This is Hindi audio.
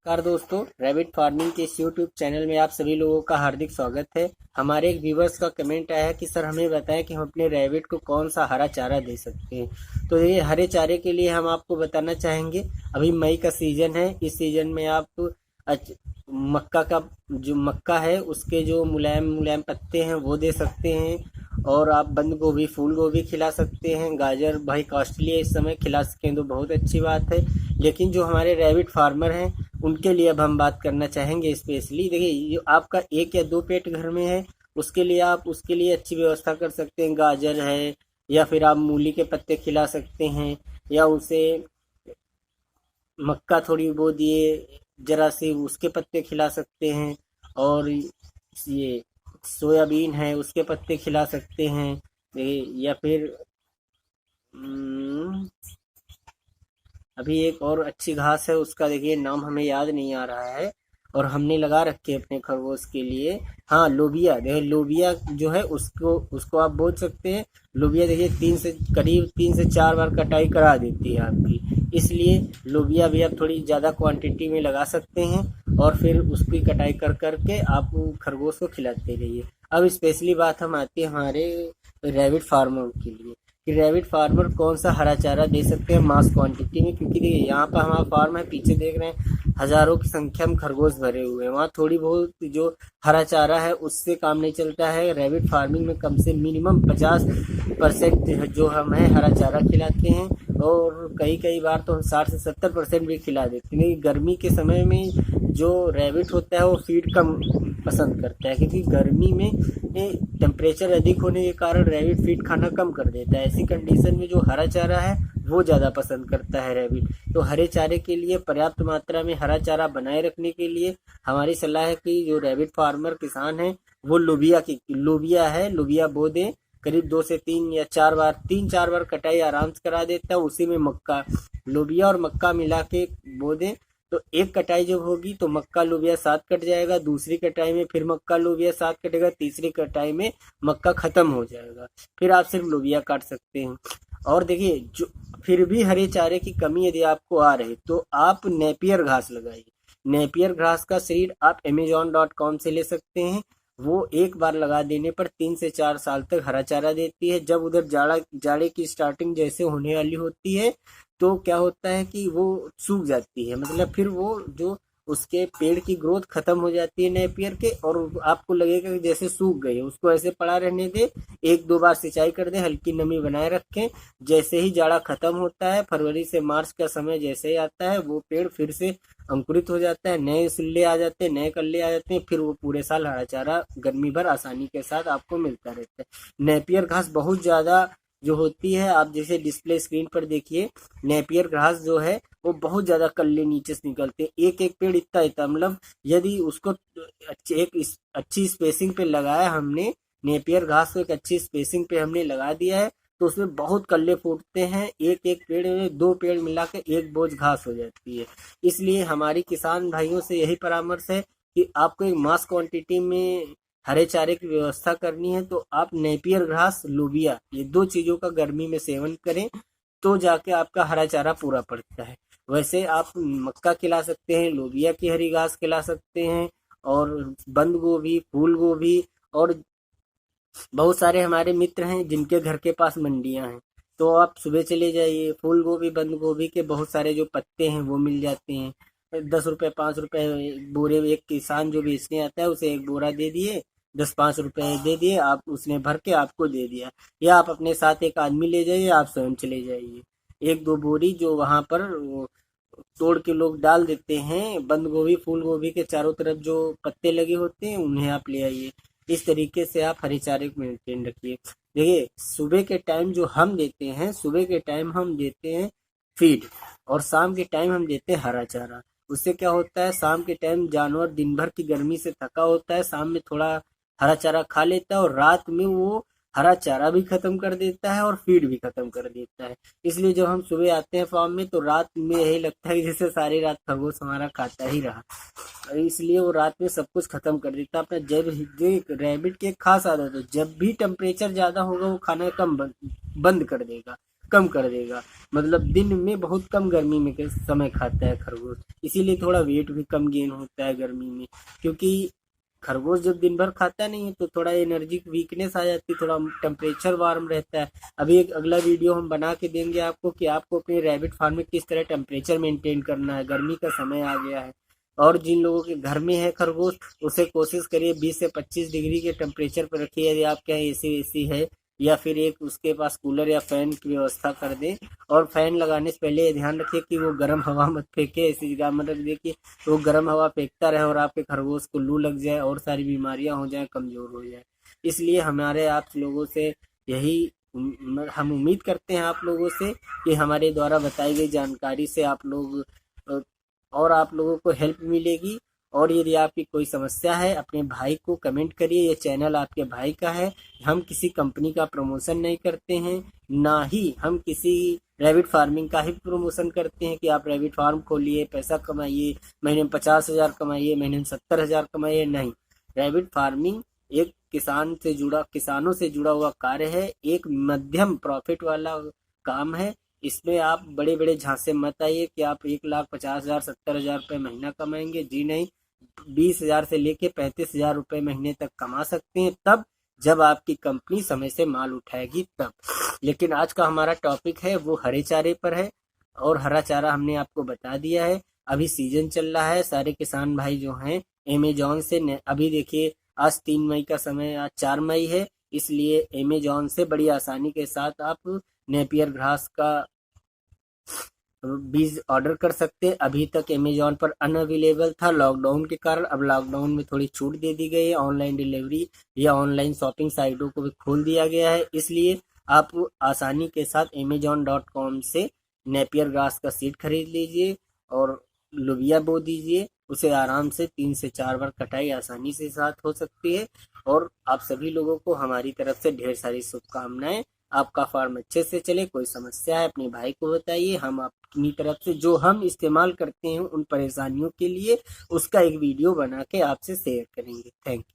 नमस्कार दोस्तों, रैबिट फार्मिंग के इस यूट्यूब चैनल में आप सभी लोगों का हार्दिक स्वागत है। हमारे एक व्यूवर्स का कमेंट आया है कि सर हमें बताएं कि हम अपने रैबिट को कौन सा हरा चारा दे सकते हैं। तो ये हरे चारे के लिए हम आपको बताना चाहेंगे। अभी मई का सीज़न है। इस सीज़न में आप मक्का का जो मक्का है उसके जो मुलायम मुलायम पत्ते हैं वो दे सकते हैं। और आप बंद गोभी, फूल गोभी खिला सकते हैं। गाजर भाई कॉस्टली है, इस समय खिला सकें तो बहुत अच्छी बात है। लेकिन जो हमारे रैबिट फार्मर हैं उनके लिए अब हम बात करना चाहेंगे स्पेशली। देखिए, जो आपका एक या दो पेट घर में है उसके लिए आप उसके लिए अच्छी व्यवस्था कर सकते हैं। गाजर है या फिर आप मूली के पत्ते खिला सकते हैं, या उसे मक्का थोड़ी बो दिए जरा सी उसके पत्ते खिला सकते हैं। और ये सोयाबीन है उसके पत्ते खिला सकते हैं। या फिर हम्म, अभी एक और अच्छी घास है, उसका देखिए नाम हमें याद नहीं आ रहा है, और हमने लगा रखी है अपने खरगोश के लिए। हाँ, लोबिया। देखिए लोबिया जो है उसको उसको आप बोल सकते हैं। लोबिया देखिए करीब 3 से 4 बार कटाई करा देती है आपकी, इसलिए लोबिया भी आप थोड़ी ज़्यादा क्वांटिटी में लगा सकते हैं। और फिर उसकी कटाई कर करके आप खरगोश को खिलाते रहिए। अब स्पेशली बात हम आती है हमारे रैबिट फार्मर के लिए कि रैबिट फार्मर कौन सा हरा चारा दे सकते हैं मास क्वांटिटी में। क्योंकि देखिए यहाँ पर हमारा फार्म है, पीछे देख रहे हैं हजारों की संख्या में खरगोश भरे हुए हैं। वहाँ थोड़ी बहुत जो हरा चारा है उससे काम नहीं चलता है। रैबिट फार्मिंग में कम से मिनिमम 50% जो हम है हरा चारा खिलाते हैं, और कई कई बार तो हम 60 से 70% भी खिला देते हैं। गर्मी के समय में जो रैबिट होता है वो फीड कम पसंद करता है, क्योंकि गर्मी में टेम्परेचर अधिक होने के कारण रैबिट फीड खाना कम कर देता है। ऐसी कंडीशन में जो हरा चारा है वो ज़्यादा पसंद करता है रैबिट। तो हरे चारे के लिए पर्याप्त मात्रा में हरा चारा बनाए रखने के लिए हमारी सलाह है कि जो रैबिट फार्मर किसान है वो लोबिया बो दें। करीब 2 से 3 या 4 बार, 3-4 बार कटाई आराम से करा देता है। उसी में मक्का, लोबिया और मक्का मिला के बो दें। तो एक कटाई जब होगी तो मक्का लोबिया साथ कट जाएगा, दूसरी कटाई में फिर मक्का लोबिया साथ कटेगा, तीसरी कटाई में मक्का खत्म हो जाएगा। फिर आप सिर्फ लोबिया काट सकते हैं। और देखिए, जो फिर भी हरे चारे की कमी यदि आपको आ रही तो आप नेपियर घास लगाइए। नेपियर घास का सीड आप amazon.com से ले सकते हैं। वो एक बार लगा देने पर 3 से 4 साल तक हरा चारा देती है। जब उधर जाड़े की स्टार्टिंग जैसे होने वाली होती है तो क्या होता है कि वो सूख जाती है, मतलब फिर वो जो उसके पेड़ की ग्रोथ खत्म हो जाती है नेपियर के, और आपको लगेगा कि जैसे सूख गई है। उसको ऐसे पड़ा रहने दे, 1-2 बार सिंचाई कर दे, हल्की नमी बनाए रखें। जैसे ही जाड़ा खत्म होता है, फरवरी से मार्च का समय जैसे ही आता है, वो पेड़ फिर से अंकुरित हो जाता है, नए सिल्ले आ जाते हैं, नए कल्ले आ जाते हैं। फिर वो पूरे साल हरा चारा गर्मी भर आसानी के साथ आपको मिलता रहता है। नेपियर घास बहुत ज़्यादा जो होती है, आप जैसे डिस्प्ले स्क्रीन पर देखिए, नेपियर घास जो है वो बहुत ज़्यादा कल्ले नीचे से निकलते हैं। एक एक पेड़ इतना इतना, मतलब यदि उसको अच्छी स्पेसिंग पे लगाया हमने, नेपियर घास को एक अच्छी स्पेसिंग पे हमने लगा दिया है, तो उसमें बहुत कल्ले फूटते हैं। एक एक पेड़ में 2 पेड़ मिला के एक बोझ घास हो जाती है। इसलिए हमारी किसान भाइयों से यही परामर्श है कि आपको एक मास क्वांटिटी में हरे चारे की व्यवस्था करनी है तो आप नेपियर घास, लोबिया, ये 2 चीज़ों का गर्मी में सेवन करें, तो जाके आपका हरा चारा पूरा पड़ता है। वैसे आप मक्का खिला सकते हैं, लोबिया की हरी घास खिला सकते हैं, और बंद गोभी, फूल गोभी, और बहुत सारे हमारे मित्र हैं जिनके घर के पास मंडियां हैं। तो आप सुबह चले जाइए, फूल गोभी, बंद गोभी के बहुत सारे जो पत्ते हैं वो मिल जाते हैं। 10 रुपये, 5 रुपये बोरे। एक किसान जो बेचने आता है उसे एक बोरा दे दिए, 10-5 रुपये दे दिए, आप उसने भर के आपको दे दिया। या आप अपने साथ एक आदमी ले जाइए, आप स्वयं चले जाइए। 1-2 बोरी जो वहाँ पर वो तोड़ के लोग डाल देते हैं, बंद गोभी, फूल गोभी के चारों तरफ जो पत्ते लगे होते हैं उन्हें आप ले आइए। इस तरीके से आप हरे चारे को मेंटेन रखिए। देखिए, सुबह के टाइम जो हम देते हैं, सुबह के टाइम हम देते हैं फीड, और शाम के टाइम हम देते हैं हरा चारा। उससे क्या होता है, शाम के टाइम जानवर दिन भर की गर्मी से थका होता है, शाम में थोड़ा हरा चारा खा लेता है, और रात में वो हरा चारा भी खत्म कर देता है और फीड भी खत्म कर देता है। इसलिए जब हम सुबह आते हैं फार्म में तो रात में यही लगता है कि जैसे सारी रात खरगोश हमारा खाता ही रहा। इसलिए वो रात में सब कुछ खत्म कर देता है अपना। जब जो रैबिट की एक खास आदत है, जब भी टेम्परेचर ज़्यादा होगा वो खाना कम बंद कर देगा, कम कर देगा। मतलब दिन में बहुत कम गर्मी में के समय खाता है खरगोश, इसीलिए थोड़ा वेट भी कम गेन होता है गर्मी में। क्योंकि खरगोश जब दिन भर खाता नहीं है तो थोड़ा एनर्जी वीकनेस आ जाती है, थोड़ा टेम्परेचर वार्म रहता है। अभी एक अगला वीडियो हम बना के देंगे आपको कि आपको अपने रैबिट फार्म में किस तरह टेम्परेचर मेंटेन करना है, गर्मी का समय आ गया है। और जिन लोगों के घर में है खरगोश, उसे कोशिश करिए 20 से 25 डिग्री के टेम्परेचर पर रखिए, यदि आपके यहाँ एसी वेसी है, या फिर एक उसके पास कूलर या फैन की व्यवस्था कर दें। और फैन लगाने से पहले ये ध्यान रखिए कि वो गर्म हवा मत फेंके, ऐसी जगह मत रख दे कि वो गर्म हवा फेंकता रहे और आपके खरगोश को लू लग जाए और सारी बीमारियां हो जाए, कमजोर हो जाए। इसलिए हमारे आप लोगों से यही हम उम्मीद करते हैं आप लोगों से कि हमारे द्वारा बताई गई जानकारी से आप लोग और आप लोगों को हेल्प मिलेगी। और यदि आपकी कोई समस्या है अपने भाई को कमेंट करिए, ये चैनल आपके भाई का है। हम किसी कंपनी का प्रमोशन नहीं करते हैं, ना ही हम किसी रैबिट फार्मिंग का ही प्रमोशन करते हैं कि आप रैबिट फार्म खोलिए, पैसा कमाइए, महीने में 50,000 कमाइए, महीने में 70,000 कमाइए। नहीं, रैबिट फार्मिंग एक किसानों से जुड़ा हुआ कार्य है, एक मध्यम प्रॉफिट वाला काम है। इसमें आप बड़े बड़े झांसे मत आइए कि आप 1,50,000 70,000 रुपये महीना कमाएंगे। जी नहीं, 20,000 से लेके 35,000 रुपये महीने तक कमा सकते हैं, तब जब आपकी कंपनी समय से माल उठाएगी तब। लेकिन आज का हमारा टॉपिक है वो हरे चारे पर है, और हरा चारा हमने आपको बता दिया है। अभी सीजन चल रहा है, सारे किसान भाई जो हैं अमेजोन से अभी देखिए आज 3 मई का समय, आज 4 मई है, इसलिए अमेजोन से बड़ी आसानी के साथ आप नेपियर घास का बीज ऑर्डर कर सकते हैं। अभी तक अमेजोन पर अनअवेलेबल था लॉकडाउन के कारण, अब लॉकडाउन में थोड़ी छूट दे दी गई है, ऑनलाइन डिलीवरी या ऑनलाइन शॉपिंग साइटों को भी खोल दिया गया है। इसलिए आप आसानी के साथ amazon.com से नेपियर घास का सीड खरीद लीजिए और लोबिया बो दीजिए। उसे आराम से 3 से 4 बार कटाई आसानी से साथ हो सकती है। और आप सभी लोगों को हमारी तरफ से ढेर सारी शुभकामनाएं। आपका फार्म अच्छे से चले, कोई समस्या है अपने भाई को बताइए, हम अपनी तरफ से जो हम इस्तेमाल करते हैं उन परेशानियों के लिए उसका एक वीडियो बना के आपसे शेयर करेंगे। Thank you.